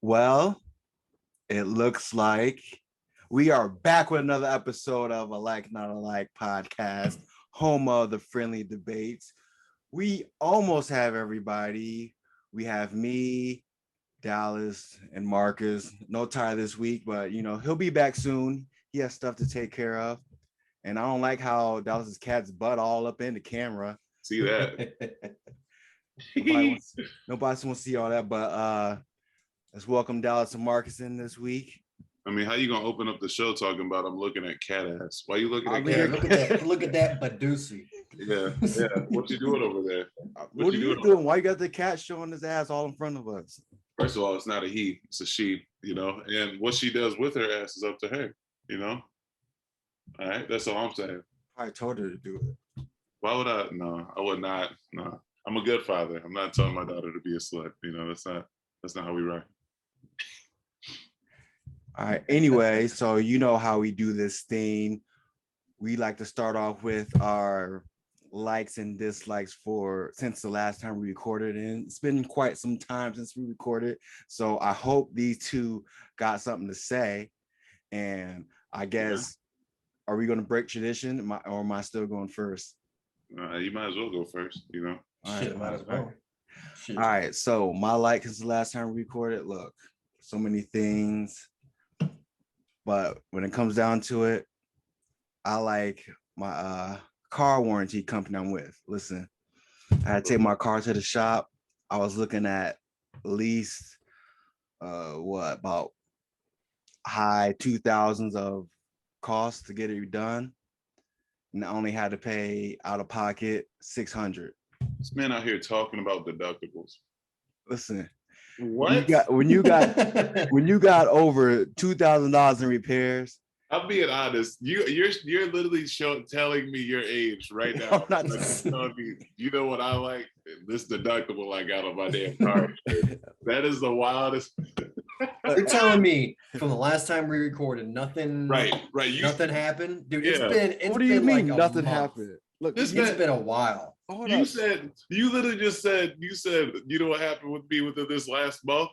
Well, it looks like we are back with another episode of Alike Not Alike podcast, home of the friendly debates. We almost have everybody. We have me, Dallas, and Marcus. No Ty this week, but he'll be back soon. He has stuff to take care of. And I don't like how Dallas's cat's butt all up in the camera. See that? Nobody wants to see all that, but let's welcome Dallas and Marcus in this week. I mean, how you gonna open up the show talking about I'm looking at cat ass? Why you looking at cat ass? Look at that Badusi. Yeah. What you doing over there? What are you doing? Why you got the cat showing his ass all in front of us? First of all, it's not a he, it's a she, and what she does with her ass is up to her, All right, that's all I'm saying. I told her to do it. Why would I? No, I would not. No, I'm a good father. I'm not telling my daughter to be a slut. That's not how we rock. All right. Anyway, so you know how we do this thing. We like to start off with our likes and dislikes since the last time we recorded, and it's been quite some time since we recorded. So I hope these two got something to say. And I guess, Are we going to break tradition, or am I still going first? You might as well go first. Shit, might as well. All right. So my like since the last time we recorded. Look, so many things. But when it comes down to it, I like my car warranty company I'm with. Listen, I had to take my car to the shop. I was looking at least about high 2000s of cost to get it done. And I only had to pay out of pocket $600. This man out here talking about deductibles. Listen. What? When you got over $2,000 in repairs. I'm being honest. You're literally telling me your age right now. I'm not telling me, you know what I like? This deductible I got on my damn car. That is the wildest. You're telling me from the last time we recorded, nothing. Right. Nothing happened, dude. Yeah. It's what do you been mean like nothing month. happened? Look, It's been a while. You literally just said, you know what happened with me within this last month?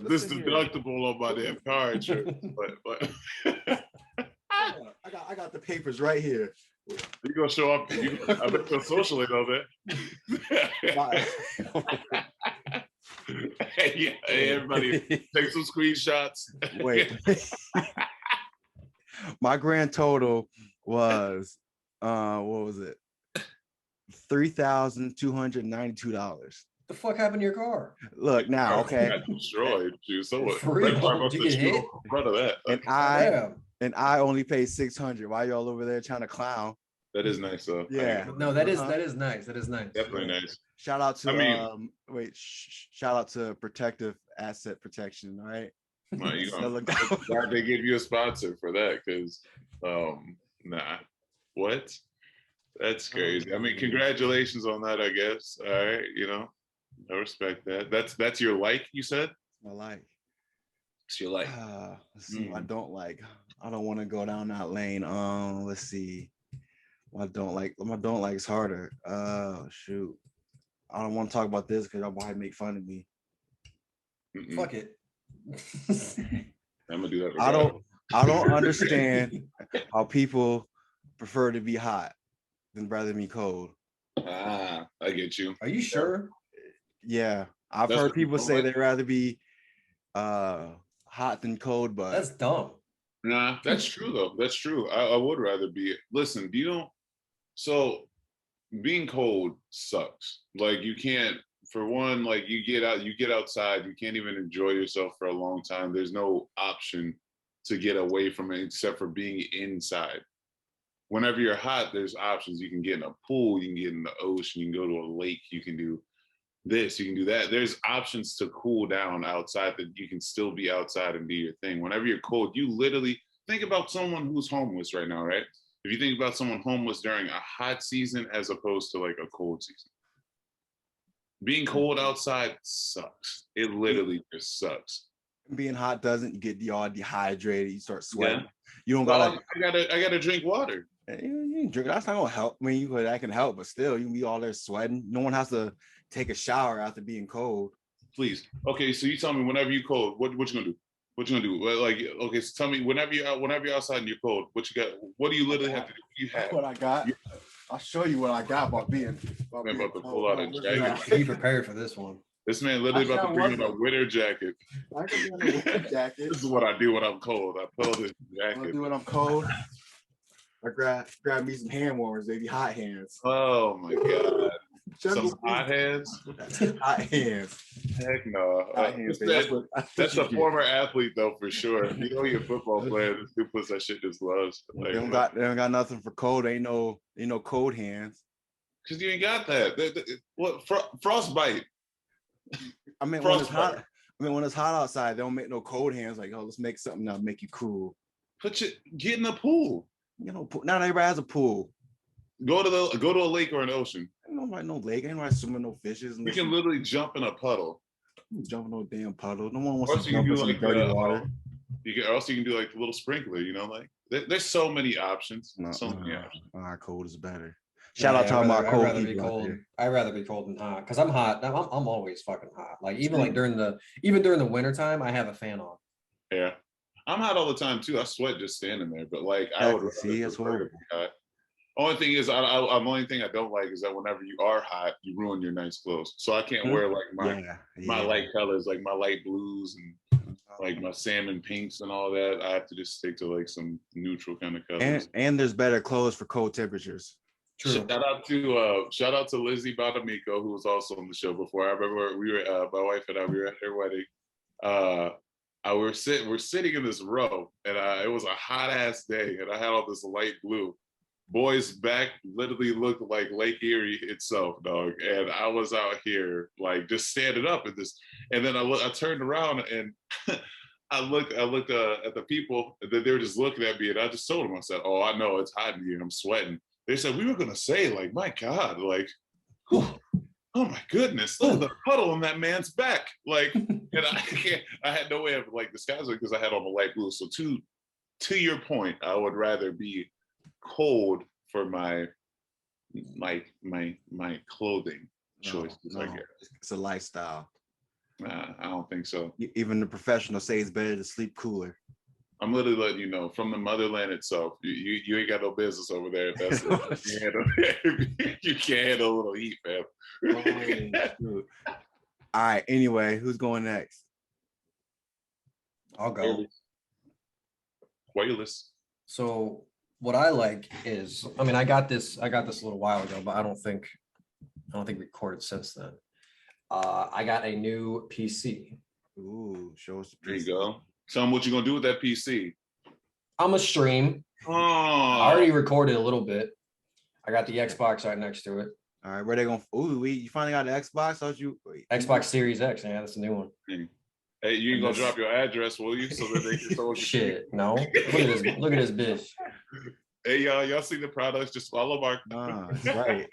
This deductible on my damn car insurance. But I got the papers right here. You gonna show up? I bet you'll socially know that. Hey, everybody, take some screenshots. Wait. My grand total was what was it? $3,292. The fuck happened to your car? Look now, okay. Got destroyed. So what? Did you get hit? In front of that. And I only paid $600. Why y'all over there trying to clown? That is nice, though. Yeah. No, that is nice. That is nice. Definitely nice. Shout out to shout out to Protective Asset Protection. All right. Well, glad they gave you a sponsor for that, because nah. What? That's crazy. I mean, congratulations on that, I guess. All right, I respect that. That's your like, you said? My like. It's your like. Let's see what I don't like. I don't want to go down that lane. Let's see. What I don't like. My don't like is harder. Shoot. I don't want to talk about this because y'all might make fun of me. Fuck it. I'm gonna do that. I don't understand how people prefer to be hot than rather than be cold. I get you. Are you sure? Yeah, I've heard people say they'd rather be hot than cold, but that's dumb. Nah, that's true though. That's true. I would rather be. Listen, so being cold sucks. Like you can't. For one, like you get outside, you can't even enjoy yourself for a long time. There's no option to get away from it except for being inside. Whenever you're hot, there's options. You can get in a pool, you can get in the ocean, you can go to a lake, you can do this, you can do that. There's options to cool down outside that you can still be outside and do your thing. Whenever you're cold, you literally think about someone who's homeless right now, right? If you think about someone homeless during a hot season as opposed to like a cold season. Being cold outside sucks. It literally just sucks. Being hot doesn't. You get all dehydrated. You start sweating. Yeah. You don't gotta. I gotta drink water. You can drink. That's not gonna help. I mean, that can help, but still, you can be all there sweating. No one has to take a shower after being cold. Please. Okay, so you tell me whenever you cold, what you gonna do? What you gonna do? Well, like, okay, so tell me whenever you're outside and you're cold, what you got? What do you literally have to do? What do you have? What I got. I'll show you what I got about being. Man, about to pull out a Be jacket. prepared for this one. This man literally about to bring in a winter jacket. I can be in a winter jacket. This is what I do when I'm cold. I pull this I jacket. do when I'm cold. I grab me some hand warmers, baby, hot hands. Oh my god. Some hot hands. Hot hands. Heck no. Hot hands, baby. That's a former athlete though, for sure. You know, you're a football player. This dude puts that shit in his gloves. Like, they don't got nothing for cold. Ain't no cold hands. Cause you ain't got that. What frostbite? I mean, when it's hot. When it's hot outside, they don't make no cold hands. Like, oh, let's make something that'll make you cool. Get in the pool. You know, not everybody has a pool. Go to a lake or an ocean. Ain't nobody no lake. Ain't nobody swimming no fishes. You can literally jump in a puddle. Jump in no damn puddle. No one wants Also, to jump in some dirty water. You can do like the little sprinkler. You know, like there's so many options. Many options. Cold is better. Shout out to all my cold people out there. I'd rather be cold than hot because I'm hot. I'm always fucking hot. Like even during the winter time, I have a fan on. Yeah, I'm hot all the time too. I sweat just standing there. But like I would see it's horrible. Only thing is, the only thing I don't like is that whenever you are hot, you ruin your nice clothes. So I can't wear like my light colors, like my light blues and like my salmon pinks and all that. I have to just stick to like some neutral kind of colors. And there's better clothes for cold temperatures. True. Shout out to Lizzie Badamico, who was also on the show before. I remember we were my wife and I, we were at her wedding. We're sitting in this row, and it was a hot ass day, and I had all this light blue. Boys back literally looked like Lake Erie itself, dog. And I was out here like just standing up at this, and then I turned around and I looked at the people that they were just looking at me, and I just told them, I said, "Oh, I know it's hot in here. I'm sweating." They said, we were gonna say, like, my God, like, whew, oh my goodness, look at the puddle on that man's back. Like, and I had no way of like disguising it because I had on the light blue. So to your point, I would rather be cold for my clothing choices, I guess. It's a lifestyle. I don't think so. Even the professionals say it's better to sleep cooler. I'm literally letting you know from the motherland itself. You ain't got no business over there. If that's you can't handle a little heat, man. All right. Anyway, who's going next? I'll go. Wayless. So what I like is, I mean, I got this a little while ago, but I don't think recorded since then. I got a new PC. Ooh, show us. There you go. Tell them what you're gonna do with that PC. I'm a stream. Oh. I already recorded a little bit. I got the Xbox right next to it. All right, where they going? Ooh, you finally got the Xbox? Xbox Series X. Yeah, that's a new one. Hey, you ain't gonna drop your address, will you? So that they can throw shit. No. Look at this bitch. Hey, y'all see the products? Just follow Mark. That's right.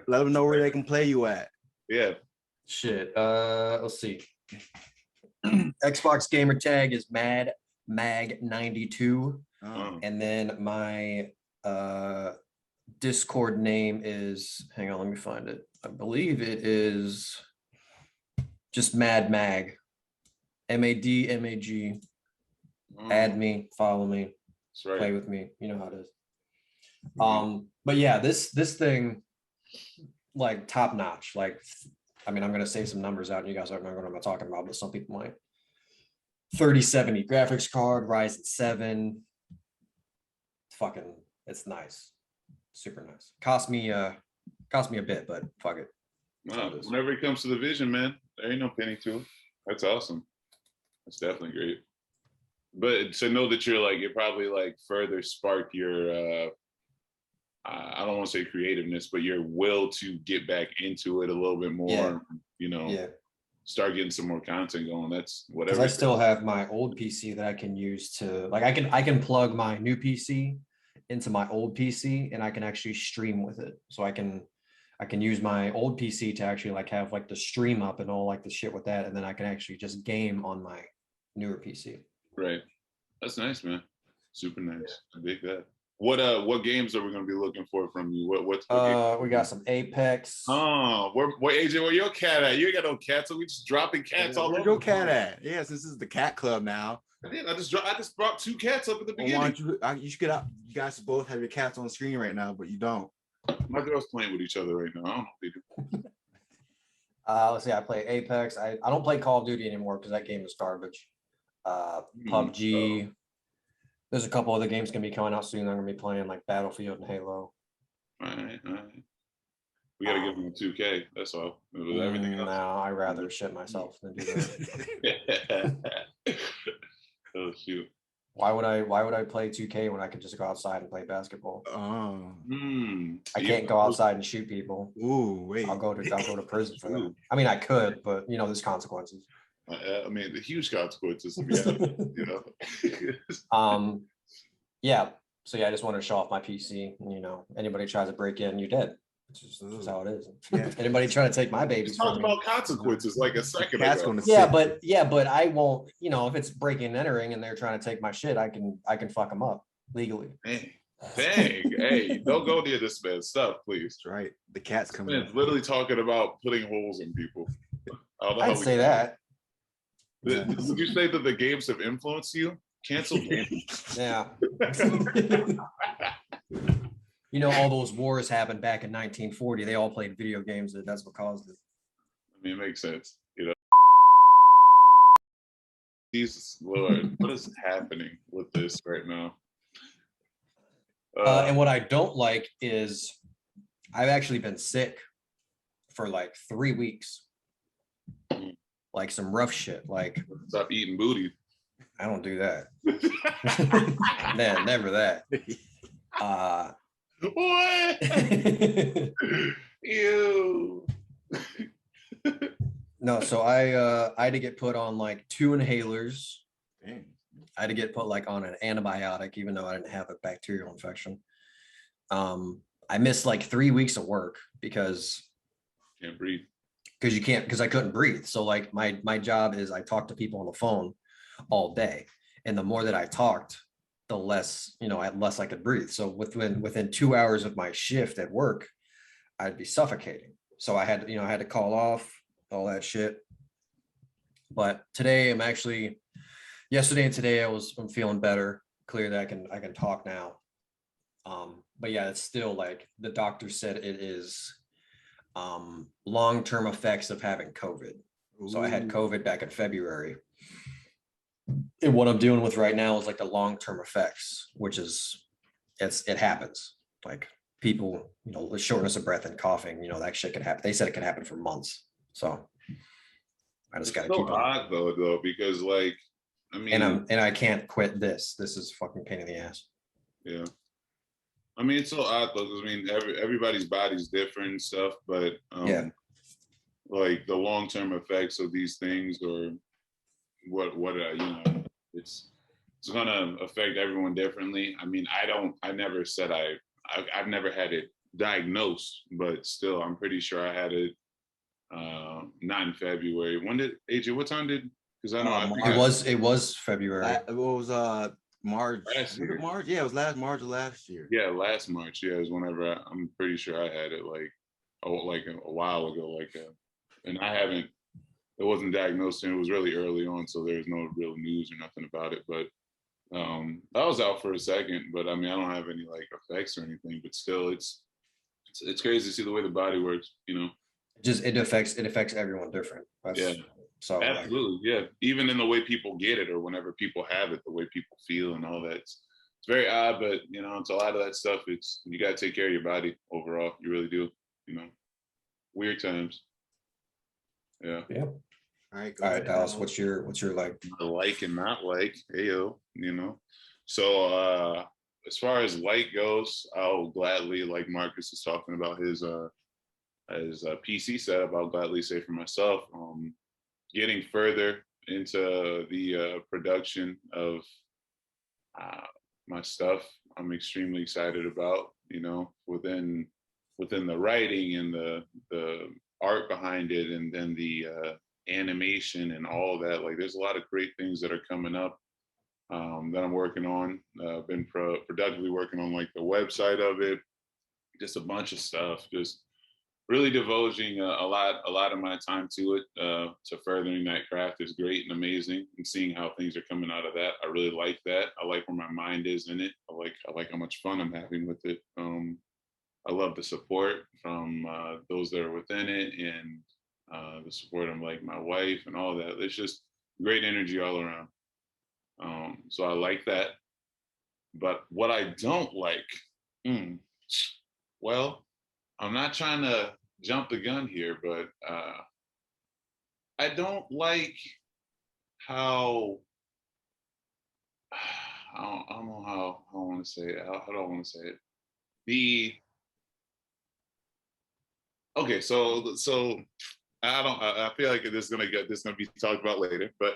Let them know where they can play you at. Yeah. Shit. Let's see. Xbox gamer tag is MadMag92. And then my Discord name is, hang on, let me find it. I believe it is just MadMag. MADMAG. Add me, follow me, right. Play with me. You know how it is. But yeah, this thing, like top notch. Like, I mean, I'm gonna say some numbers out, and you guys aren't know what I'm talking about, but some people might. 3070 graphics card, Ryzen 7. Fucking, it's nice, super nice. Cost me a bit, but fuck it. Whenever it comes to the vision, man, there ain't no penny to it. That's awesome. That's definitely great. But to know that you're probably like further sparked your I don't want to say creativeness, but your will to get back into it a little bit more, start getting some more content going. That's whatever. Because I still have my old PC that I can use to, like, I can plug my new PC into my old PC and I can actually stream with it. So I can use my old PC to actually like have like the stream up and all like the shit with that. And then I can actually just game on my newer PC. Right. That's nice, man. Super nice. I dig that. What games are we gonna be looking for from you? What games? We got some Apex. Oh, where AJ, where your cat at? You ain't got no cat, so we just dropping cats all over. Where's your cat at? Yes, this is the cat club now. I just brought 2 cats up at the beginning. Why don't you should get out. You guys both have your cats on the screen right now, but you don't. My girls playing with each other right now. I don't know what they do. Let's see, I play Apex. I don't play Call of Duty anymore because that game is garbage. PUBG. There's a couple other games gonna be coming out soon. I'm gonna be playing like Battlefield and Halo. All right. We gotta give them a 2K. That's all. Everything else. No, I'd rather shit myself than do that. Oh shoot. Why would I play 2K when I could just go outside and play basketball? Oh. I can't go outside and shoot people. Ooh, wait. I'll go to prison for that. I mean, I could, but there's consequences. I mean, the huge consequences to be honest, Yeah. So yeah, I just wanted to show off my PC. Anybody tries to break in, you're dead. It's just how it is. Yeah. Anybody trying to take my babies? Talk about consequences like a second ago. But I won't. If it's breaking and entering and they're trying to take my shit, I can fuck them up legally. Dang, hey, don't go near this man's stuff, please. That's right. The cat's coming. Man's literally talking about putting holes in people. I'd say that. Did you say that the games have influenced you? Cancel gaming. Yeah. All those wars happened back in 1940. They all played video games. That's what caused it. I mean, it makes sense. Jesus Lord, what is happening with this right now? And what I don't like is I've actually been sick for like 3 weeks. Like some rough shit. Like stop eating booty. I don't do that. Man, never that. What? Ew. No, so I had to get put on like 2 inhalers. Dang. I had to get put like on an antibiotic, even though I didn't have a bacterial infection. I missed like 3 weeks of work because can't breathe. Because I couldn't breathe. So like my job is I talk to people on the phone all day, and the more that I talked, the less I could breathe. So within 2 hours of my shift at work, I'd be suffocating. So I had to call off all that shit. But today yesterday and today I'm feeling better, clear that I can talk now. But yeah, it's still like the doctor said it is long-term effects of having COVID. So I had COVID back in February. And what I'm dealing with right now is like the long-term effects, which is it happens. Like people, with shortness of breath and coughing, that shit can happen. They said it can happen for months. So I just got to keep odd though, because like, I mean, and I can't quit this. This is a fucking pain in the ass. Yeah. I mean, it's so odd though, because I mean, everybody's body's different and stuff, but yeah, like the long-term effects of these things, or what it's gonna affect everyone differently. I mean, I never said I've never had it diagnosed, but still, I'm pretty sure I had it not in February. When did AJ? What time did? Because I know it was February. It was March. March? Yeah, it was March of last year. Yeah, last March. Yeah, it was whenever I'm pretty sure I had it like a while ago. And I haven't. It wasn't diagnosed, and it was really early on, so there's no real news or nothing about it. But I was out for a second, but I mean, I don't have any like effects or anything. But still, it's crazy to see the way the body works. It affects everyone different. Yeah. So absolutely, yeah. Even in the way people get it, or whenever people have it, the way people feel and all that. It's very odd, but it's a lot of that stuff. You gotta take care of your body overall. You really do. Weird times. Yeah. Yeah. All right, Dallas. What's your like and not like? Heyo, So as far as like goes, I'll gladly, like Marcus is talking about his PC setup, I'll gladly say for myself, getting further into the production of my stuff, I'm extremely excited about. Within the writing and the art behind it, and then the animation and all that. Like, there's a lot of great things that are coming up that I'm working on. Been productively working on like the website of it, just a bunch of stuff. Just really divulging a lot of my time to it. To furthering that craft is great and amazing, and seeing how things are coming out of that, I really like that. I like where my mind is in it. I like how much fun I'm having with it. I love the support from those that are within it, and the support of like my wife and all that. It's just great energy all around. So I like that. But what I don't like, well, I'm not trying to jump the gun here, but I don't like how I don't know how I want to say it. How do I want to say it? The okay, so I don't. I feel like this is gonna be talked about later, but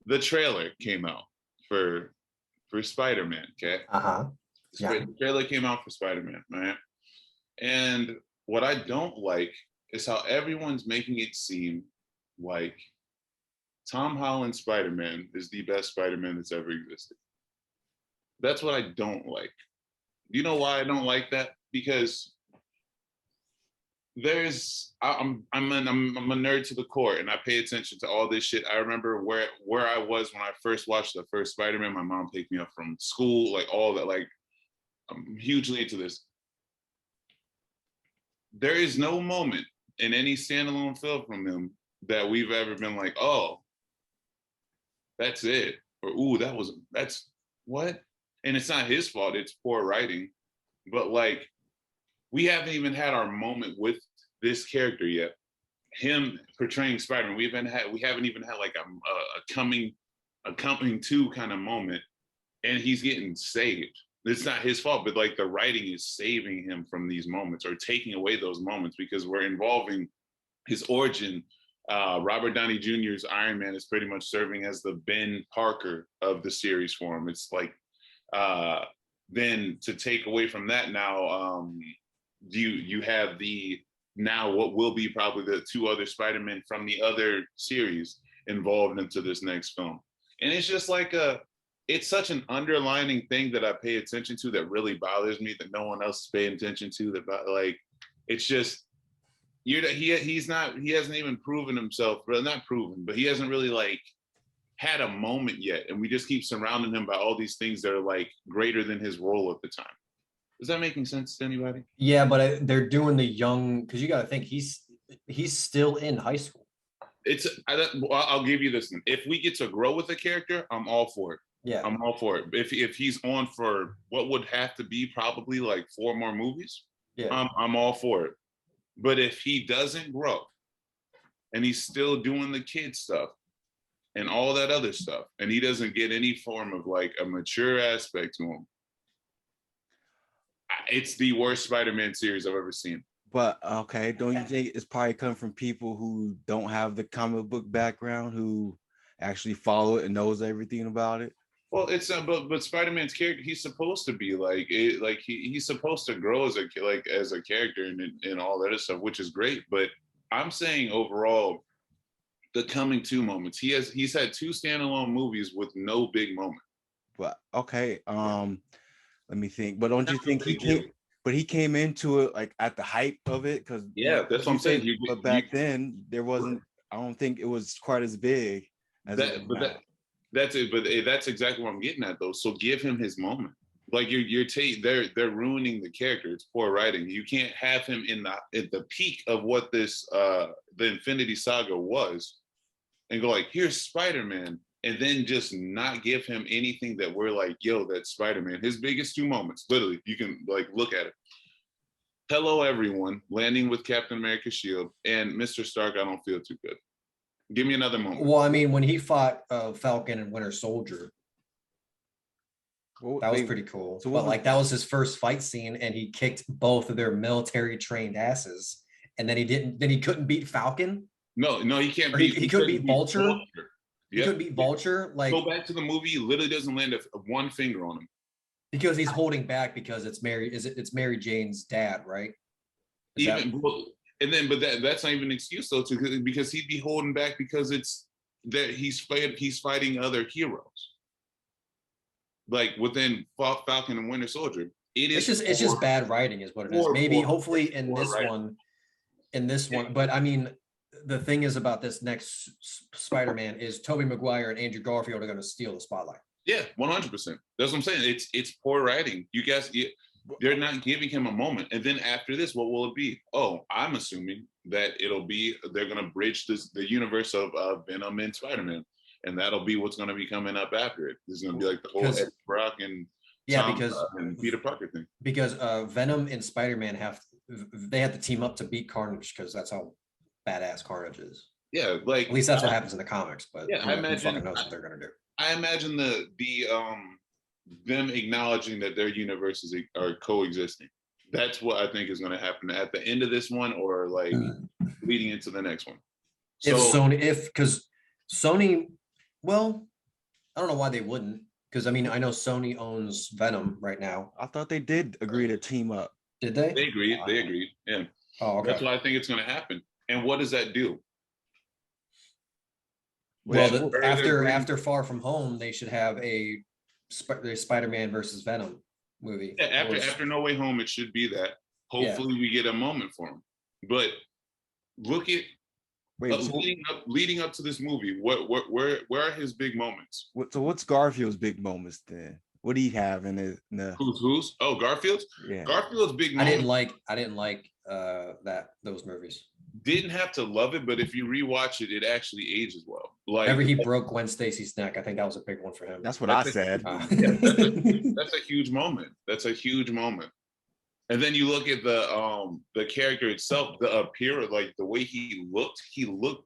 the trailer came out for Spider-Man. Okay, Yeah. the trailer came out for Spider-Man, right? And what I don't like is how everyone's making it seem like Tom Holland's Spider-Man is the best Spider-Man that's ever existed. That's what I don't like. Do you know why I don't like that? Because I'm a nerd to the core, and I pay attention to all this shit. I remember where I was when I first watched the first Spider-Man. My mom picked me up from school, like all that. Like I'm hugely into this. There is no moment in any standalone film from him that we've ever been like, oh, that's it, or ooh, that's what. And it's not his fault; it's poor writing. But like, we haven't even had our moment with this character yet. Him portraying Spider-Man, we haven't even had like a coming to kind of moment, and he's getting saved. It's not his fault, but like the writing is saving him from these moments or taking away those moments because we're involving his origin. Robert Downey Jr.'s Iron Man is pretty much serving as the Ben Parker of the series for him. It's like then to take away from that now, you have the now what will be probably the two other Spider-Men from the other series involved into this next film. And it's just like it's such an underlining thing that I pay attention to that really bothers me that no one else is paying attention to. That like it's just he hasn't even proven himself, well, not proven, but he hasn't really like had a moment yet, and we just keep surrounding him by all these things that are like greater than his role at the time. Is that making sense to anybody? Yeah, but they're doing the young because you got to think he's still in high school. I'll give you this one. If we get to grow with a character, I'm all for it. Yeah, I'm all for it. If he's on for what would have to be probably like 4 more movies, yeah. I'm all for it. But if he doesn't grow and he's still doing the kid stuff and all that other stuff, and he doesn't get any form of like a mature aspect to him, it's the worst Spider-Man series I've ever seen. But okay, don't you think it's probably come from people who don't have the comic book background, who actually follow it and knows everything about it? Well, it's but Spider-Man's character, he's supposed to be like it, like he's supposed to grow as a character and all that other stuff, which is great. But I'm saying overall, the coming two moments, he's had 2 standalone movies with no big moment. But okay, let me think. But don't you think he came into it like at the hype of it? Because yeah, that's what I'm saying. But back then there wasn't. I don't think it was quite as big as that. But now. That's it. But that's exactly what I'm getting at, though. So give him his moment. Like they're ruining the character. It's poor writing. You can't have him at the peak of what this the Infinity Saga was, and go like, here's Spider-Man, and then just not give him anything that we're like, yo, that's Spider-Man. His biggest 2 moments, literally, you can like look at it. Hello, everyone, landing with Captain America's shield, and Mr. Stark, I don't feel too good. Give me another moment. Well, I mean, when he fought Falcon and Winter Soldier, that was pretty cool. So but like that was his first fight scene, and he kicked both of their military trained asses, and then he couldn't beat Falcon. No, he can't. He couldn't beat Vulture. Yep. He couldn't beat Vulture. Like go back to the movie, he literally doesn't land one finger on him because he's holding back because it's Mary Jane's dad, right? But that's not even an excuse though, because he'd be holding back because it's that he's fighting other heroes. like within Falcon and Winter Soldier. It's just bad writing is what it is. Maybe hopefully in this one, but I mean, the thing is about this next Spider-Man is Tobey Maguire and Andrew Garfield are going to steal the spotlight. Yeah, 100%. That's what I'm saying. It's poor writing. You guys, they're not giving him a moment. And then after this, what will it be? Oh, I'm assuming that they're going to bridge the universe of Venom and Spider-Man, and that'll be what's going to be coming up after it. This is going to be like the whole Eddie Brock and Tom, and Peter Parker thing. Because Venom and Spider-Man have to team up to beat Carnage because that's how badass Carnage is. Yeah, like at least that's what happens in the comics. But yeah, I imagine who fucking knows what they're going to do. I imagine them acknowledging that their universes are coexisting. That's what I think is going to happen at the end of this one, or like leading into the next one. So, because Sony, well, I don't know why they wouldn't. Because I mean, I know Sony owns Venom right now. I thought they did agree to team up. Did they? They agreed. They agreed. Yeah. Oh, okay. That's why I think it's going to happen. And what does that do? Well, after Far From Home, they should have a Spider-Man versus Venom movie. Yeah, after No Way Home, it should be that. Hopefully, we get a moment for him. But look at leading up to this movie. Where are his big moments? So what's Garfield's big moments then? What do you have in the? Who's? Oh, Garfield's. Yeah. Garfield's big moments. I didn't like those movies. Didn't have to love it, but if you rewatch it, it actually ages well. Like whenever he broke Gwen Stacy's neck, I think that was a big one for him. That's what I said. That's a huge moment. That's a huge moment. And then you look at the character itself, the appearance, like the way he looked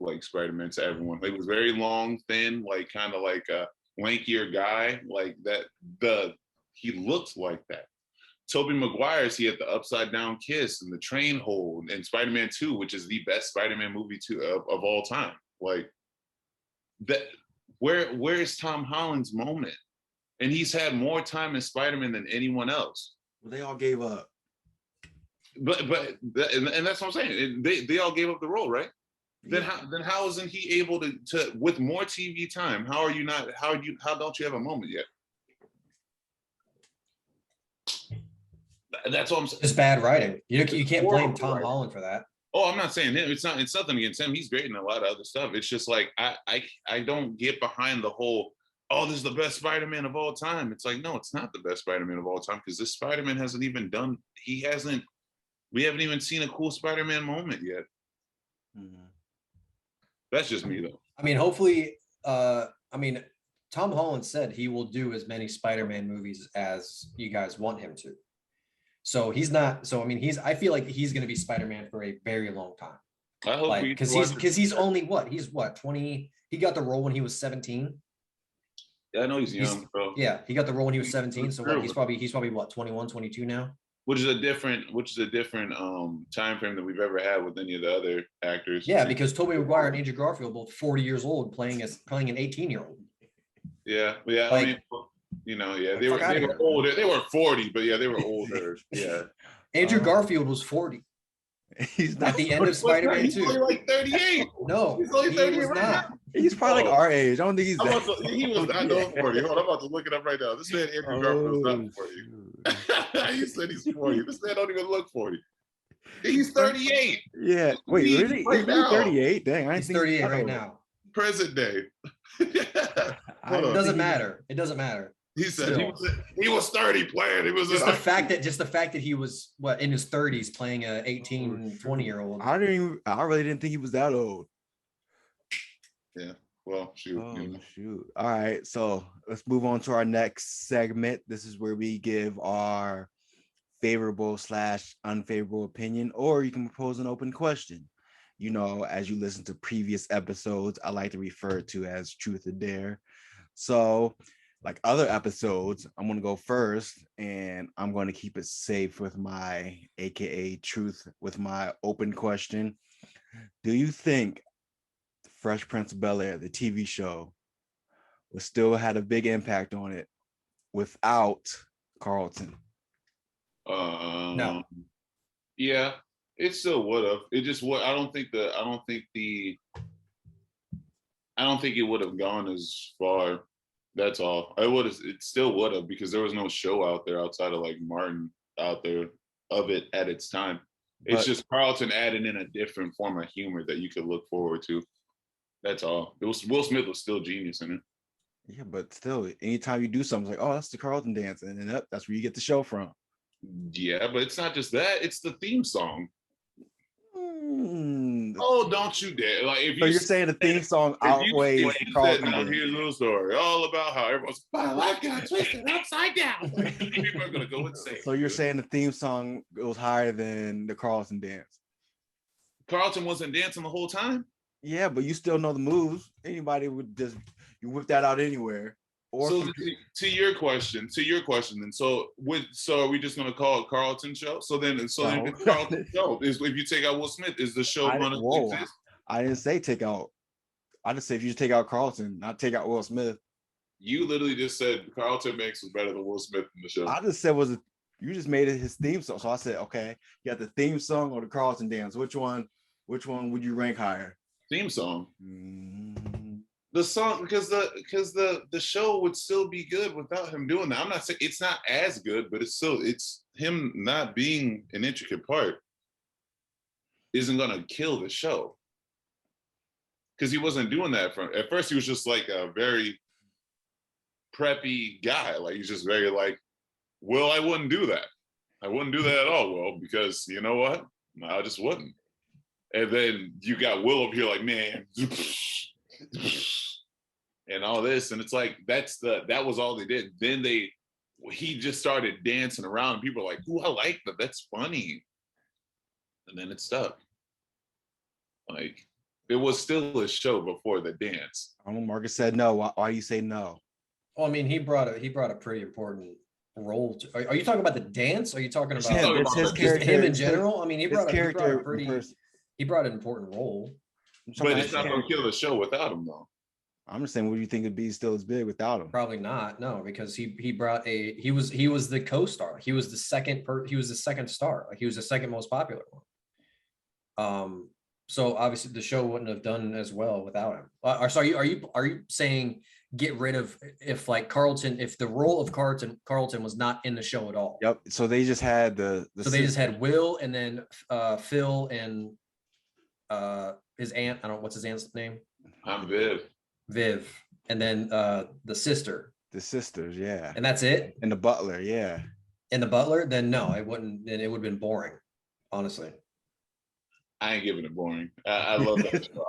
like Spider-Man to everyone. Like, he was very long, thin, like kind of like a lankier guy, like that. He looked like that. Tobey Maguire's, he had the upside down kiss and the train hold, and Spider-Man 2, which is the best Spider-Man movie of all time. Like that, where is Tom Holland's moment? And he's had more time as Spider-Man than anyone else. Well, they all gave up. But and that's what I'm saying. They all gave up the role, right? Yeah. Then how isn't he able to with more TV time? How don't you have a moment yet? That's what I'm saying. It's bad writing. You can't blame Tom Holland for that. Oh, I'm not saying him. It's nothing against him. He's great in a lot of other stuff. It's just like I don't get behind the whole, oh, this is the best Spider-Man of all time. It's like, no, it's not the best Spider-Man of all time, because this Spider-Man we haven't even seen a cool Spider-Man moment yet. Mm-hmm. That's just me though. I mean, hopefully, Tom Holland said he will do as many Spider-Man movies as you guys want him to. So he's not. So I mean, I feel like he's going to be Spider-Man for a very long time. I hope because he's only what? He's what, 20? He got the role when he was 17. Yeah, I know he's young, bro. Yeah, he got the role when he was 17. So what, he's probably what, 21, 22 now. Which is a different time frame than we've ever had with any of the other actors. Yeah, because Tobey Maguire and Andrew Garfield both 40 years old playing an 18-year-old. Yeah. Like, I mean, they were older. They were 40, but yeah, they were older. Yeah. Andrew Garfield was 40. He's not at the end of Spider-Man 2. He's only like 38. No, he's only 38 right now. He's probably like our age. I don't think he's that. He was not 40. Hold on, I'm about to look it up right now. This man Andrew Garfield is not 40. He said he's 40. This man don't even look 40. He's 38. Yeah. Wait, really? He's 38? Dang, he's 38 right now. Present day. It doesn't matter. It doesn't matter. He said he was 30 playing. It was just the fact that he was in his 30s playing a 18, 20-year-old. I really didn't think he was that old. Yeah. Well, shoot. Shoot. All right. So let's move on to our next segment. This is where we give our favorable/unfavorable opinion, or you can propose an open question. As you listen to previous episodes, I like to refer to as truth or dare. So, like other episodes, I'm going to go first, and I'm going to keep it safe with my AKA truth with my open question. Do you think Fresh Prince of Bel-Air, the TV show, would still had a big impact on it without Carlton? No. Yeah, it still would have. It just would. I don't think it would have gone as far. That's all. It still would have, because there was no show out there outside of like Martin out there of it at its time. It's just Carlton adding in a different form of humor that you could look forward to. That's all. It was Will Smith was still genius in it. Yeah, but still, anytime you do something, it's like, oh, that's the Carlton dance, and then that's where you get the show from. Yeah, but it's not just that. It's the theme song. Mm. Oh, don't you dare! Like, if So you're saying the theme song outweighs the Carlton now dance. here's a little story all about how everyone's my life got twisted upside down. People are gonna go insane. So you're saying the theme song goes higher than the Carlton dance? Carlton wasn't dancing the whole time. Yeah, but you still know the moves. Anybody would just you whip that out anywhere. Or so to your question, then. So are we just gonna call it Carlton show? Then it's Carlton show. Is if you take out Will Smith, is the show gonna exist? I didn't say take out. I just said if you just take out Carlton, not take out Will Smith. You literally just said Carlton Banks was better than Will Smith in the show. I just said you just made it his theme song. So I said, okay, you got the theme song or the Carlton dance. Which one would you rank higher? Theme song. Mm-hmm. The song, because the show would still be good without him doing that. I'm not saying it's not as good, but it's him not being an intricate part isn't gonna kill the show. Because he wasn't doing that at first. He was just like a very preppy guy. Like he's just very like, well, I wouldn't do that. I wouldn't do that at all, Will, because you know what? No, I just wouldn't. And then you got Will over here like, man. And all this, and it's like that was all they did. Then he just started dancing around, and people were like, "Ooh, I like that. That's funny." And then it stuck. Like it was still a show before the dance. I don't know. Marcus said no. Why you say no? Well, I mean, he brought a pretty important role. Are you talking about the dance? Are you talking about his character, him in general? I mean, he brought an important role. But it's not going to kill the show without him, though. I'm just saying, what do you think it'd be still as big without him? Probably not. No, because he was the co-star. He was the second star. Like he was the second most popular one. So obviously the show wouldn't have done as well without him. So are you saying get rid of if the role of Carlton was not in the show at all? Yep. So they just had they just had Will and then Phil and his aunt. I don't know what's his aunt's name. I'm Viv, and then the sister. The sisters, yeah. And that's it. And the butler, yeah. And the butler, then no, it wouldn't. Then it would have been boring, honestly. I ain't giving it boring. I love that show.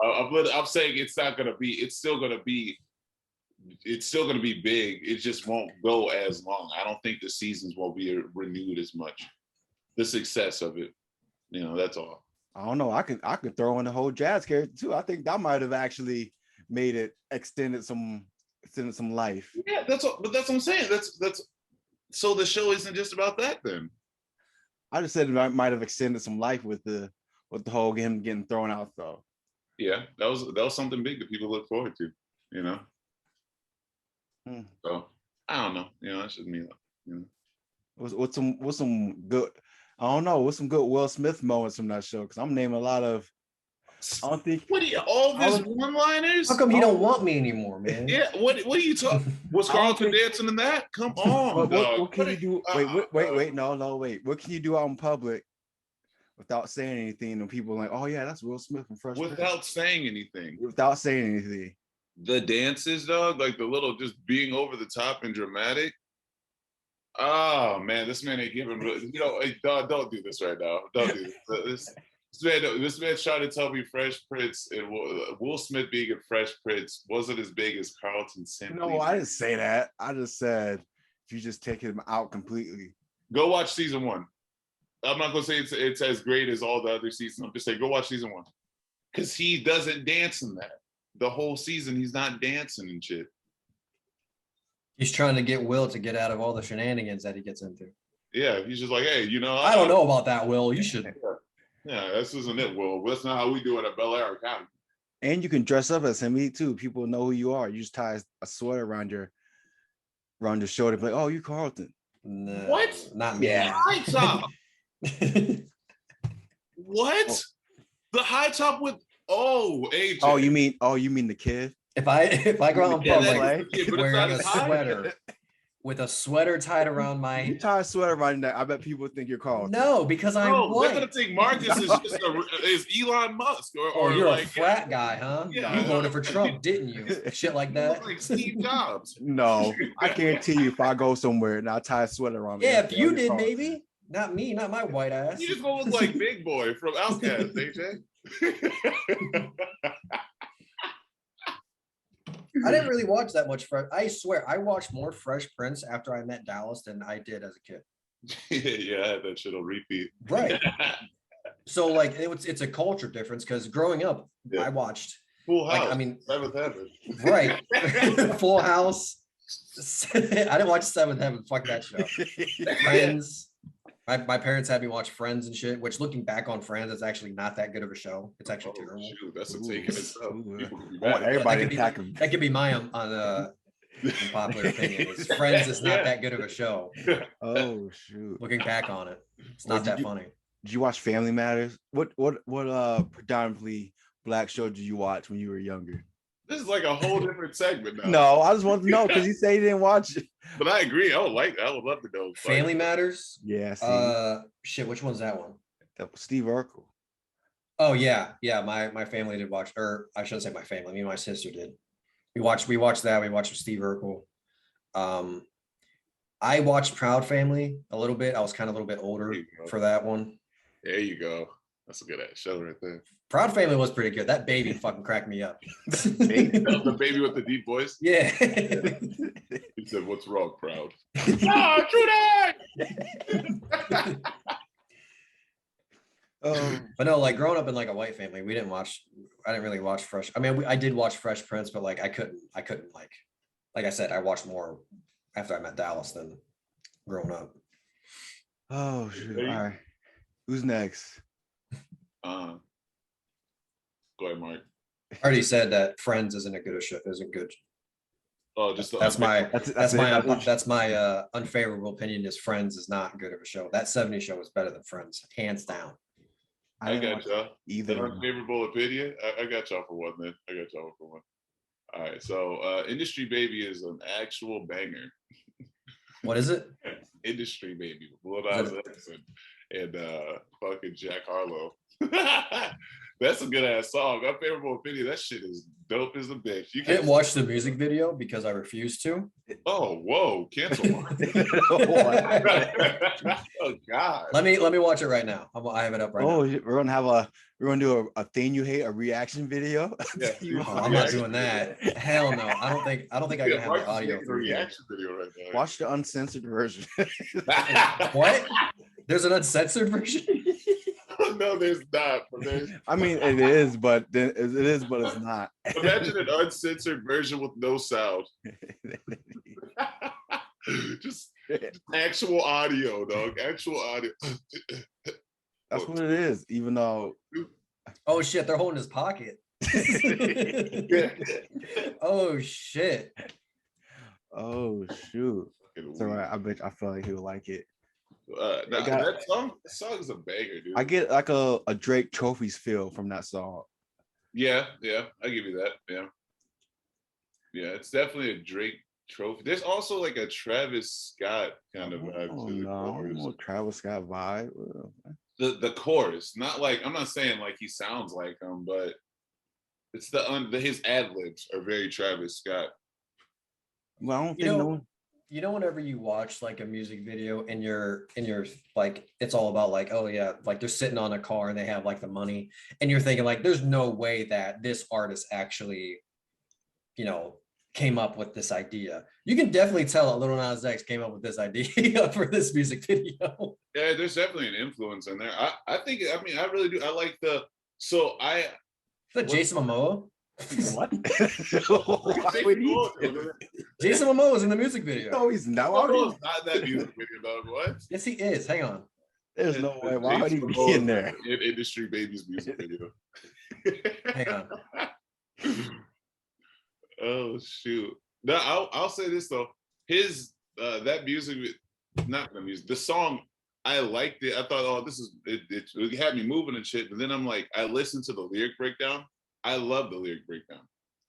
I'm saying it's not gonna be. It's still gonna be. It's still gonna be big. It just won't go as long. I don't think the seasons will be renewed as much. The success of it, that's all. I don't know. I could throw in the whole jazz character too. I think that might have actually made it extended some life. Yeah, that's what I'm saying. That's so the show isn't just about that then. I just said it might have extended some life with the whole him getting thrown out though. Yeah, that was something big that people look forward to, So I don't know. That's just me though. What's some good, I don't know, what's some good Will Smith moments from that show? Because I'm naming a lot of. I don't think. What are you, all these one-liners? How come he don't want me anymore, man? Yeah. What are you talking? Was Carlton dancing in that? Come on. What can you do? Wait. No. Wait. What can you do out in public without saying anything? And people are like, oh yeah, that's Will Smith from Fresh Prince. Without saying anything. Without saying anything. The dances, dog, like the little just being over the top and dramatic. Oh man, this man ain't giving. Don't do this right now. Don't do this. This man tried to tell me Fresh Prince and Will Smith being in Fresh Prince wasn't as big as Carlton simply. No, I didn't say that. I just said if you just take him out completely. Go watch season 1. I'm not gonna say it's as great as all the other seasons. I'm just saying go watch season 1 because he doesn't dance in that. The whole season he's not dancing and shit. He's trying to get Will to get out of all the shenanigans that he gets into. Yeah, he's just like, hey, I don't know about that, Will. You should. Yeah, this isn't it, Will. That's not how we do it at Bel-Air Academy. And you can dress up as him too. People know who you are. You just tie a sweater around your shoulder, like, oh, you Carlton. No, what? Not me. Yeah. High top. What? The high top with AJ. Oh, you mean the kid? If I go out in Yeah, public like- Yeah, but it's wearing not a as hot. sweater with a sweater tied around You my tie a sweater around your neck. I bet people think you're Carlton. no, because I'm No, they're gonna white. think Marcus is Elon Musk Oh, or you're like a frat guy, huh? Yeah. You voted for Trump, didn't you? Shit like you look that. like Steve Jobs. No, I guarantee you, if I go somewhere and I tie a sweater around me, Yeah, that's if you all did, Carlton. maybe. Not me, not my white ass. You just gonna look like Big Boy from Outkast, AJ. I didn't really watch that much Fresh. I swear, I watched more Fresh Prince after I met Dallas than I did as a kid. Yeah, I had that shit on repeat. Right. So like it's a culture difference because growing up, Yeah. I watched Full House. like I mean, Seventh Heaven. right. Full House. I didn't watch Seventh Heaven. Fuck that show. Friends. My parents had me watch Friends and shit, which looking back on Friends, it's actually not that good of a show. It's actually Oh, terrible. shoot, that's a take in itself. Ooh. People could be I want mad. everybody that, to attack him. That could be my unpopular opinion. Is Friends is not Yeah. that good of a show. Oh shoot! Looking back on it, it's not that funny. Did you watch Family Matters? What predominantly black show did you watch when you were younger? This is like a whole different segment now. No, I just want to know because you say you didn't watch it. But I agree. I would love to know. Family Matters. Yeah, see, Shit. Which one's that one? that was Steve Urkel. Oh yeah. My family did watch, or I shouldn't say my family. Me and my sister did. We watched that. We watched Steve Urkel. I watched Proud Family a little bit. I was kind of a little bit older There you go. for that one. There you go. That's a good ass show right there. Proud Family was pretty good. That baby fucking cracked me up. The baby with the deep voice. Yeah. He said, "What's wrong, Proud?" No, Trudy! But no, like growing up in like a white family, I didn't really watch Fresh. I mean, I did watch Fresh Prince, but like I couldn't like I said, I watched more after I met Dallas than growing up. Oh shoot! All right, who's next? Go ahead, Mark. I already said that Friends isn't good. Oh, just That's my That's unfavorable opinion is Friends is not good of a show. That 70s show is better than Friends, hands down. I didn't got watch y'all. either. An unfavorable opinion. I got y'all for one then. All right. So Industry Baby is an actual banger. What is it? Industry Baby with Lil Nas X and fucking Jack Harlow. That's a good ass song. Unfavorable opinion. That shit is dope as a bitch. You I didn't watch the music video because I refused to. Oh, whoa, cancel. Oh God. Let me watch it right now. I have it up right now. We're gonna do a thing you hate, a reaction video. Yeah. Oh, I'm not doing that. Hell no. I don't think I can have Mark the is audio making a through here. reaction video right now. Watch the uncensored version. What? There's an uncensored version? No, there's not. But there's, I mean, it is, but it's not. imagine an uncensored version with no sound. just actual audio, dog. Actual audio. That's what it is. Even though, Oh shit, they're holding his pocket. Oh shit. oh shoot, it's all right. I feel like he'll like it. That song is a banger, dude. I get like a Drake trophies feel from that song. Yeah, I give you that. Yeah, it's definitely a Drake trophy. There's also like a Travis Scott kind of vibe Oh to the chorus. no, Travis Scott vibe. The chorus, not like I'm not saying like he sounds like him, but it's his ad libs are very Travis Scott. Well, I don't think You know, whenever you watch like a music video and you're like, it's all about like, oh yeah, like they're sitting on a car and they have like the money, and you're thinking like, there's no way that this artist actually, came up with this idea. You can definitely tell that Lil Nas X came up with this idea for this music video. Yeah, there's definitely an influence in there. I think, I mean, I really do. I like Is that Jason Momoa? what? Jason Momoa is in the music video. No, he's not. No, it's not that music video, dog. What? Yes, he is. Hang on. There's no way. Why would he be in there? In Industry Baby's music video. Hang on. Oh shoot! No, I'll say this though. His that music, not the music, the song. I liked it. I thought, oh, this is it had me moving and shit. But then I'm like, I listened to the lyric breakdown. I love the lyric breakdown.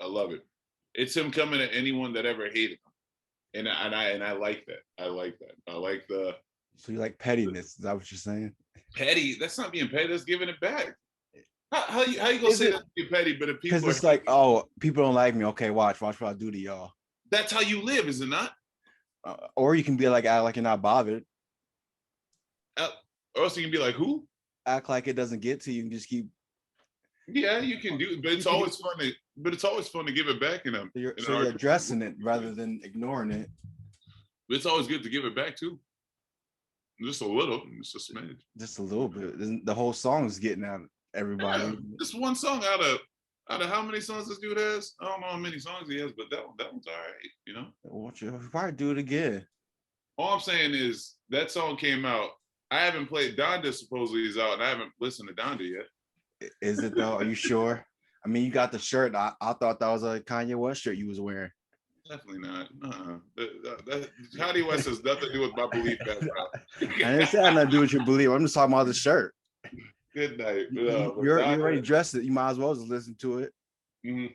I love it. It's him coming at anyone that ever hated him, and I like that. I like that. I like the. So you like pettiness? Is that what you're saying? Petty. That's not being petty. That's giving it back. How you gonna Is say it- that's being petty? But if people Because it's like, oh, people don't like me. Okay, watch what I do to y'all. that's how you live, is it not? Or you can be like, act like you're not bothered. Or else you can be like, who? Act like it doesn't get to you and just keep. Yeah, you can do it, but it's always fun to. But it's always fun to give it back in a. So you're addressing it rather than ignoring it. But it's always good to give it back too. Just a little, just a smidge. Just a little bit. The whole song is getting at everybody. Yeah, just one song out of how many songs this dude has? I don't know how many songs he has, but that one's all right. You know. Won't you probably do it again? All I'm saying is that song came out. I haven't played Donda. Supposedly is out, and I haven't listened to Donda yet. Is it though? Are you sure? I mean, you got the shirt. I thought that was a Kanye West shirt you was wearing. Definitely not. Kanye West has nothing to do with my belief background. I didn't say I had nothing to do with your belief. I'm just talking about the shirt. Good night. You're already dressed it. You might as well just listen to it. Mm-hmm.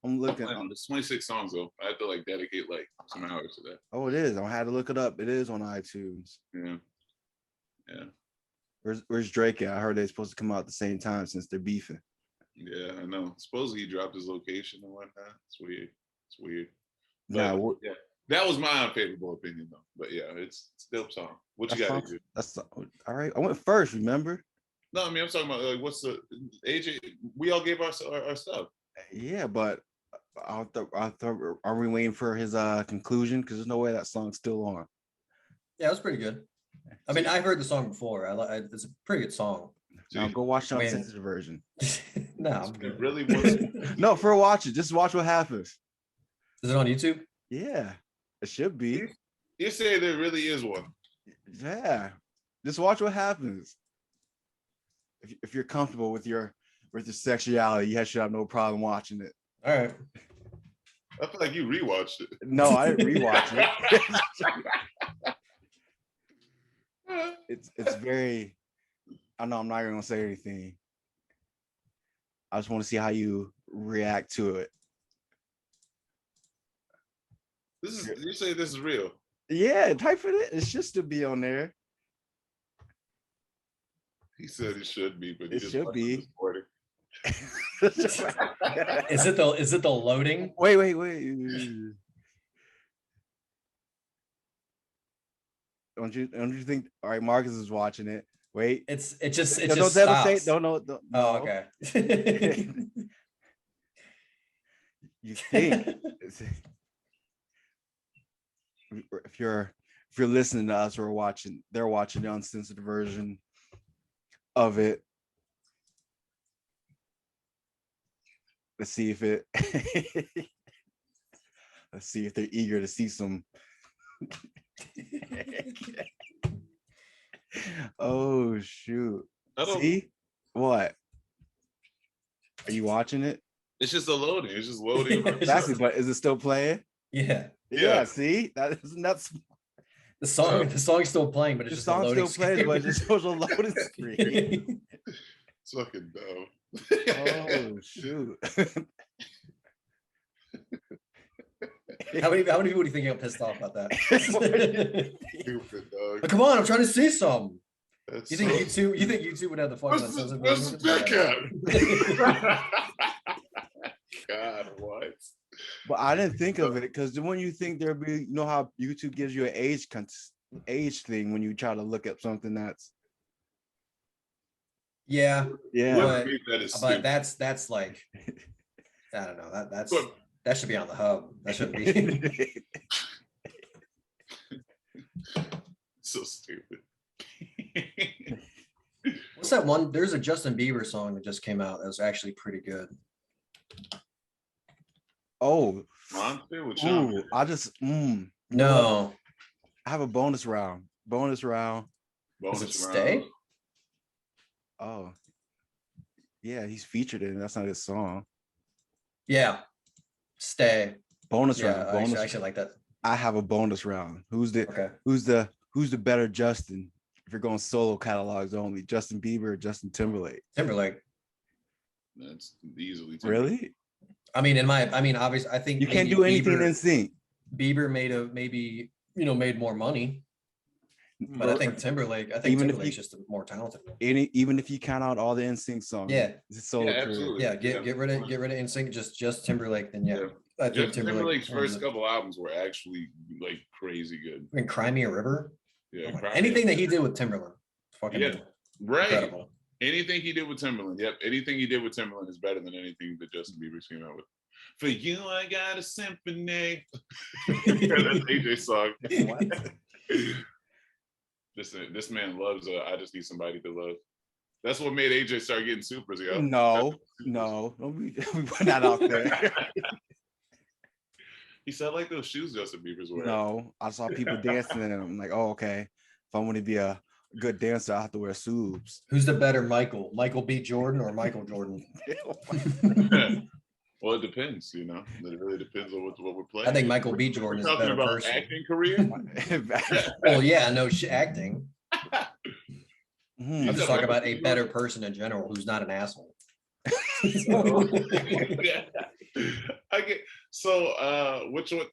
I'm looking. It's 26 songs though. I have to like dedicate like some hours to that. Oh, it is. I had to look it up. It is on iTunes. Yeah. Where's Drake at? I heard they're supposed to come out at the same time since they're beefing. Yeah, I know. Supposedly he dropped his location and whatnot. It's weird. It's weird. But, yeah, that was my unfavorable opinion though. But yeah, it's a dope song. What you got to do? That's all right. I went first. Remember? No, I mean I'm talking about like what's the AJ? We all gave our stuff. Yeah, but I thought, are we waiting for his conclusion? Because there's no way that song's still on. Yeah, it was pretty good. I mean, I heard the song before. It's a pretty good song. Now go watch the uncensored version. No, I'm good. It really was. No, for watch it. Just watch what happens. Is it on YouTube? Yeah, it should be. You say there really is one. Yeah, just watch what happens. If you're comfortable with your sexuality, you should have no problem watching it. All right. I feel like you rewatched it. No, I didn't rewatch it. It's very. I know I'm not gonna say anything. I just want to see how you react to it. You say this is real? Yeah, type it in. It should still be on there. He said it should be, but it should be. Is it the loading? Wait. Don't you think? All right, Marcus is watching it. Wait, it just don't stops. Say, no. Oh, okay. You think if you're listening to us, they're watching the uncensored version of it. Let's see if they're eager to see some. Oh shoot! See what? Are you watching it? It's just a loading. It's just loading. Exactly, but is it still playing? Yeah. See, that's the song's still playing, but it's just a loading screen. But it just shows a loading screen. It's fucking dumb. Oh shoot! How many people do you think got pissed off about that? Stupid dog. But come on, I'm trying to see some. That's You think YouTube would have the fucking uncensored what's the dick at? God, what? But I didn't think of it because when you think there'd be, you know how YouTube gives you an age thing when you try to look up something that's. Yeah. But that's like, I don't know. That should be on the hub. That shouldn't be. So stupid. What's that one? There's a Justin Bieber song that just came out that was actually pretty good. Oh, Monster? I just no. I have a bonus round. Does it stay? Oh, yeah, he's featured in it. That's not his song. Yeah, stay. Bonus yeah, round. I actually like that. I have a bonus round. Who's the better Justin? If you're going solo catalogs only, Justin Bieber or Justin Timberlake? Timberlake. That's easily Timberlake. Really? I mean, obviously, I think You can't do anything in sync. Bieber made more money, but I think Timberlake's just a more talented one. Even if you count out all the NSYNC songs, Yeah, it's solo career. absolutely. Yeah, get rid of NSYNC, just Timberlake. Then I think Timberlake's first couple albums were actually like crazy good. And Cry Me a River. Yeah, anything that he did with Timberland, fucking incredible. Anything he did with Timberland, anything he did with Timberland is better than anything that Justin Bieber came out with. For you, I got a symphony. That's AJ song. This man loves. I just need somebody to love. That's what made AJ start getting supers. Yo. No, don't be putting that out there. He said, like those shoes Justin Bieber's wearing. No, I saw people dancing in them. I'm like, oh, okay. If I want to be a good dancer, I have to wear supes. Who's the better Michael B. Jordan or Michael Jordan? Well, it depends, It really depends on what we're playing. I think Michael B. Jordan is a better person. Acting career? Well, yeah, no acting. I'm just talking about a better person in general who's not an asshole. I get which one?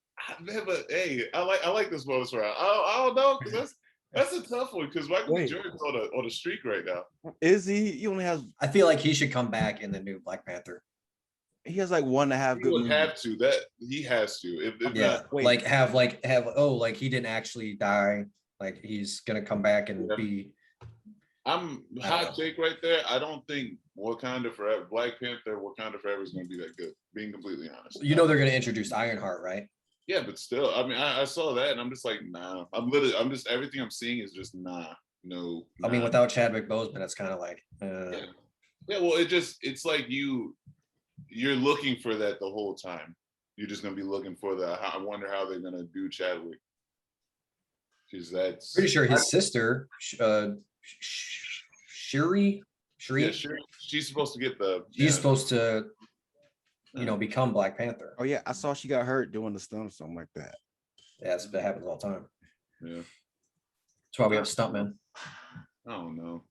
Hey, I like this bonus round. I don't know, because that's a tough one, because Michael B. Jordan's on a streak right now. Is he? He only has. I feel like he should come back in the new Black Panther. He has like 1.5 good movies. He has to. If not, he didn't actually die. Like he's gonna come back and be. I'm hot take right there. I don't think Black Panther, Wakanda Forever is going to be that good. Being completely honest. They're going to introduce Ironheart, right? Yeah, but still, I mean, I saw that and I'm just like, nah. Everything I'm seeing is just nah, no. I mean, without Chadwick Boseman, it's kind of like. Yeah. Well, it's like you're looking for that the whole time. You're just going to be looking for that. I wonder how they're going to do Chadwick. Because that's pretty sure his sister. Shuri. Yeah, she's supposed to get She's supposed to, become Black Panther. Oh yeah, I saw she got hurt doing the stunt or something like that. Yeah, that happens all the time. Yeah, that's why we have stuntmen. I don't know.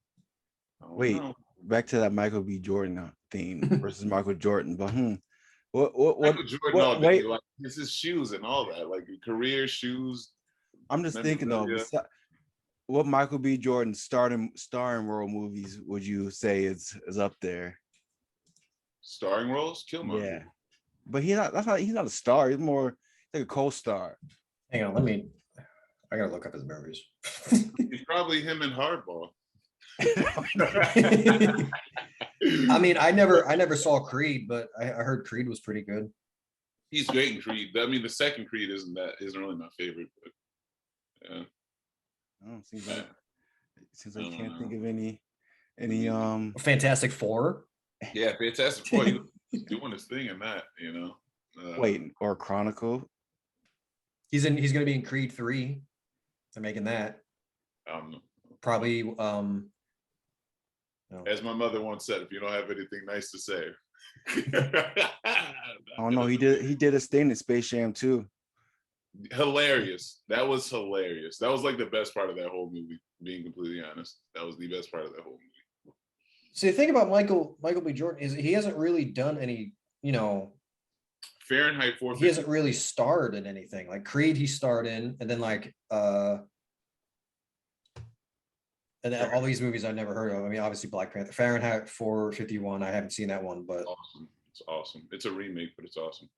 Wait, back to that Michael B. Jordan theme versus Michael Jordan. But what? Michael Jordan, wait, like it's his shoes and all that, like career shoes. I'm just thinking though. What Michael B. Jordan starring role movies would you say is up there? Starring roles? Killmonger. Yeah. But he's not a star. He's more like a co-star. Hang on, I gotta look up his movies. He's probably him in Hardball. I mean, I never saw Creed, but I heard Creed was pretty good. He's great in Creed. I mean, the second Creed isn't really my favorite, but yeah. Oh, seems like I can't think of any Fantastic Four. Yeah, Fantastic Four. He's doing his thing in that, Wait, or Chronicle. He's gonna be in Creed 3. They're making that. Probably as my mother once said, if you don't have anything nice to say. Oh no, he did a thing in Space Jam too. Hilarious. That was hilarious. That was like the best part of that whole movie, being completely honest. That was the best part of that whole movie. See, the thing about Michael B. Jordan is he hasn't really done any, Fahrenheit 450. He hasn't really starred in anything. Like Creed he starred in, and then and all these movies I've never heard of. I mean, obviously Black Panther, Fahrenheit 451. I haven't seen that one, but awesome. It's awesome. It's a remake, but it's awesome.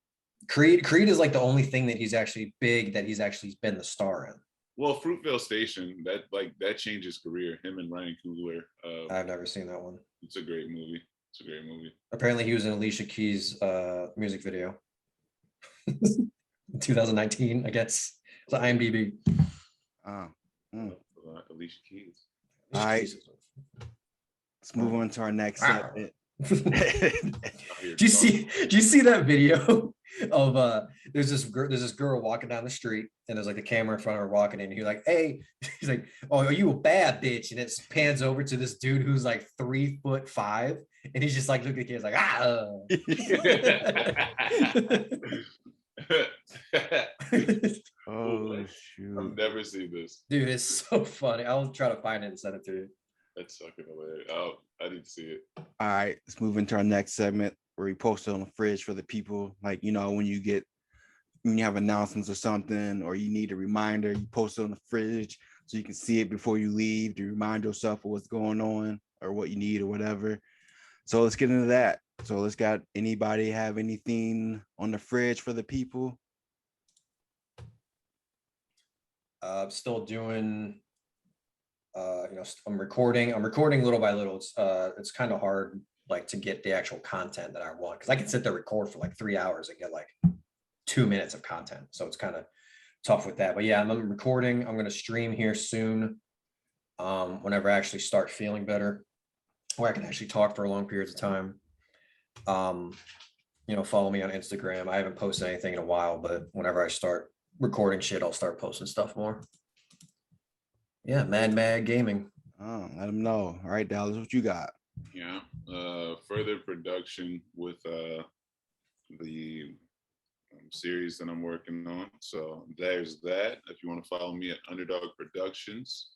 Creed is like the only thing that he's actually big that he's actually been the star in. Well, Fruitvale Station, that changed his career. Him and Ryan Coogler. I've never seen that one. It's a great movie. Apparently, he was in Alicia Keys' music video. 2019, I guess. It's IMDb. Alicia Keys. All right. Let's move on to our next segment. Do you see that video of there's this girl walking down the street and there's like a camera in front of her walking in, and he's like, hey, he's like, oh, are you a bad bitch? And it pans over to this dude who's like 3'5", and he's just like looking at the kids like Oh shoot, I've never seen this, dude. It's so funny. I'll try to find it and send it to you. That's fucking hilarious. Oh, I need to see it. All right, let's move into our next segment. where you post it on the fridge for the people. Like, you know, when you have announcements or something, or you need a reminder, you post it on the fridge so you can see it before you leave to remind yourself of what's going on or what you need or whatever. So let's get into that. So let's got anybody have anything on the fridge for the people? I'm still doing, I'm recording little by little. It's kind of hard, like, to get the actual content that I want, because I can sit there record for like 3 hours and get like 2 minutes of content. So it's kind of tough with that. But yeah, I'm recording. I'm going to stream here soon. Whenever I actually start feeling better, where I can actually talk for long periods of time. Follow me on Instagram. I haven't posted anything in a while, but whenever I start recording shit, I'll start posting stuff more. Yeah, Mad Gaming. Oh, let them know. All right, Dallas, what you got? Yeah, further production with the series that I'm working on. So there's that. If you want to follow me at Underdog Productions,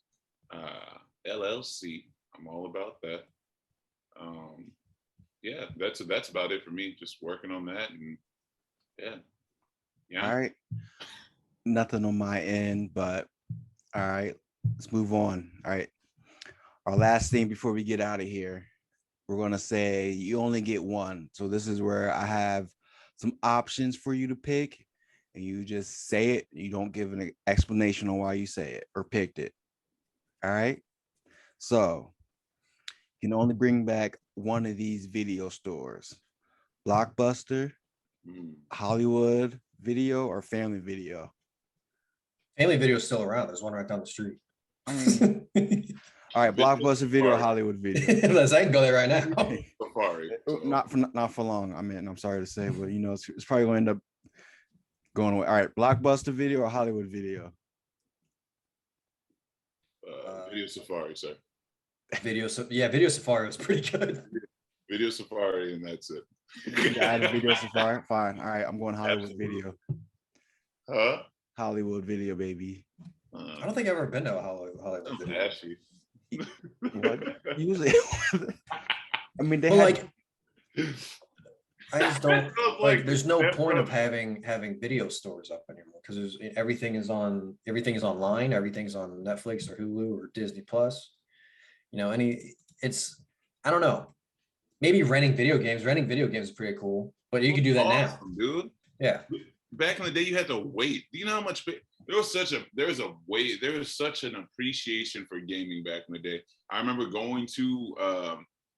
LLC, I'm all about that. Yeah, that's about it for me. Just working on that, and yeah. All right. Nothing on my end, but all right, let's move on. All right. Our last thing before we get out of here, we're going to say you only get one. So this is where I have some options for you to pick, and you just say it. You don't give an explanation on why you say it or picked it. All right. So you can only bring back one of these video stores: Blockbuster, Hollywood Video, or Family Video. Family Video is still around. There's one right down the street. All right, Blockbuster Video or Hollywood Video. I can go there right now. Safari. Not for long. I mean, I'm sorry to say, but it's probably going to end up going away. All right, Blockbuster Video or Hollywood Video. Video Safari, sir. Video Safari was pretty good. Video Safari, and that's it. Video Safari. Fine. All right, I'm going Hollywood Video. Huh? Hollywood Video, baby. I don't think I've ever been to a Hollywood Video. Ashy. What? Usually, I mean, they I just don't like. There's no point of having video stores up anymore, because everything is online. Everything's on Netflix or Hulu or Disney Plus. I don't know. Maybe renting video games. Renting video games is pretty cool, but you can do that now, dude. Yeah. Back in the day, you had to wait. Do you know how much? There was such an appreciation for gaming back in the day. I remember going to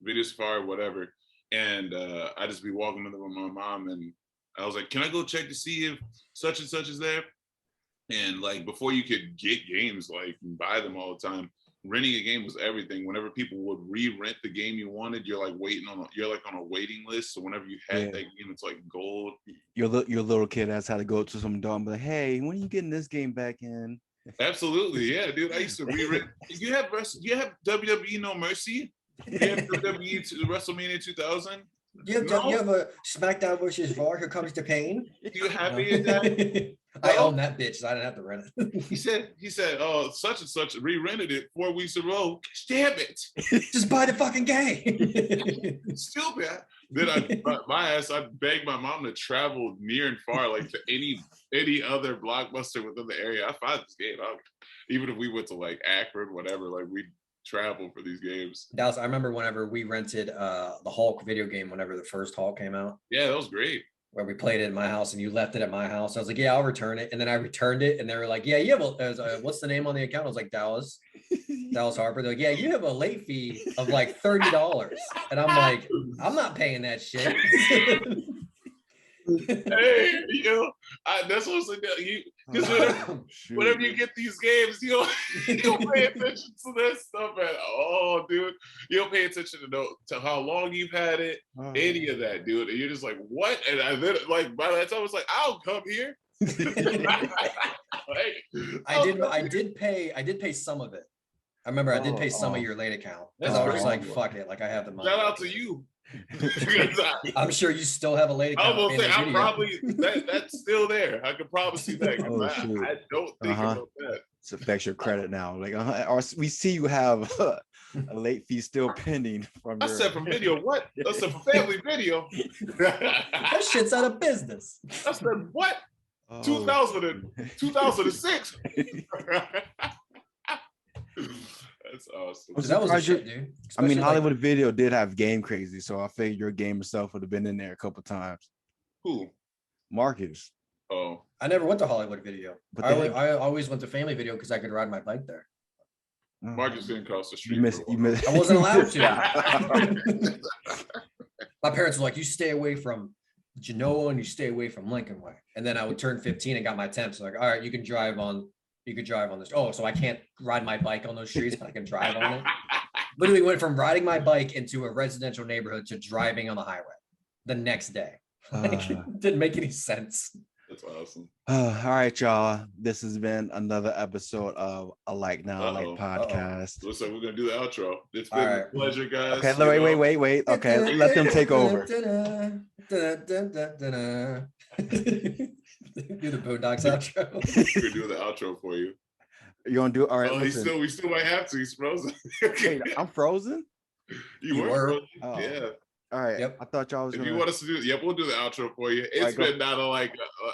Video Safari or whatever, and I just be walking with my mom, and I was like, "Can I go check to see if such and such is there?" And like, before you could get games, like, and buy them all the time, renting a game was everything. Whenever people would re-rent the game you wanted, you're like on a waiting list. So whenever you had that game, it's like gold. Your little kid has had to go to some adult and be like, "Hey, when are you getting this game back in?" Absolutely, yeah, dude. I used to re-rent. You have WWE No Mercy. You have WWE WrestleMania 2000. You have a SmackDown versus Raw. Here Comes the Pain. You happy at that? I own that bitch, so I didn't have to rent it. He said, "Oh, such and such re-rented it 4 weeks in a row. Damn it! Just buy the fucking game." Stupid. Then I begged my mom to travel near and far, like to any other Blockbuster within the area. I find this game out. Even if we went to like Akron, whatever, like we travel for these games. Dallas, I remember whenever we rented the Hulk video game, whenever the first Hulk came out. Yeah, that was great. Where we played it at my house and you left it at my house. I was like, "Yeah, I'll return it." And then I returned it and they were like, "Yeah, you have what's the name on the account?" I was like, Dallas Harper. They're like, "Yeah, you have a late fee of like $30. And I'm like, "I'm not paying that shit." Hey, that's what I'm saying. Because whenever you get these games, you don't pay attention to that stuff at all, dude. You don't pay attention to how long you've had it, any of that, dude. And you're just like, "What?" And then, like, by that time, I was like, "I'll come here." I did pay some of it. I remember I did pay some of your late account. Because I was just like, "Fuck it," like I have the money. Shout out to you. I'm sure you still have a late account. I will say, I'm probably that's still there. I could promise you that. I don't think about that. It affects your credit now. Like, or we see you have A late fee still pending from I your. said from video. What? I said for family video. That shit's out of business. I said what? Oh, 2006. That's awesome. I'm That was a surprised shit, dude. I mean, Especially, Hollywood Video did have Game Crazy, so I figured your gamer self would have been in there a couple times. Who? Marcus. Oh, I never went to Hollywood Video. But I always went to Family Video because I could ride my bike there. Marcus didn't cross the street. You missed. I wasn't allowed to. My parents were like, "You stay away from Genoa and you stay away from Lincoln Way." And then I would turn 15 and got my temps. So like, all right, you can drive on this. Oh, so I can't ride my bike on those streets, but I can drive on it. Literally went from riding my bike into a residential neighborhood to driving on the highway the next day. Like, it didn't make any sense. That's awesome. All right, y'all. This has been another episode of A Like Now Like podcast. Looks like we're gonna do the outro. It's been a pleasure, guys. Okay, wait. Okay, let them take over. Do the Boondocks outro. We're gonna do the outro for you. You gonna do all right? We still might have to. He's frozen. Wait, I'm frozen. You were frozen. Oh. Yeah. All right. Yep. I thought y'all was. If you want us to do, we'll do the outro for you. It's been not a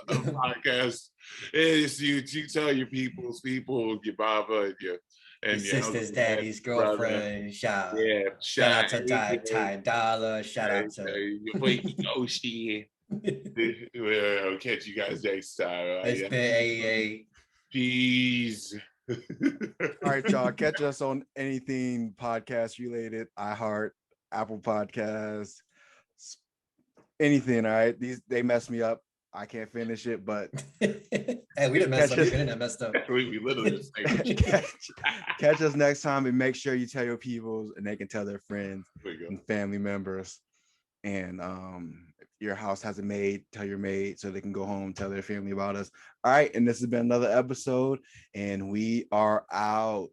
podcast. It's you tell your people, your Baba, and your sister's daddy's girlfriend. Shout out to Ty Dollar. Shout out to We'll catch you guys next time. It's been Peace. All right, y'all. Catch us on anything podcast related. iHeart, Apple Podcasts, anything. All right. They messed me up. I can't finish it, but hey, we didn't mess up. The internet messed up. We literally just catch us next time, and make sure you tell your people and they can tell their friends and family members. And if your house has a maid, tell your maid so they can go home, tell their family about us. All right, and this has been another episode, and we are out.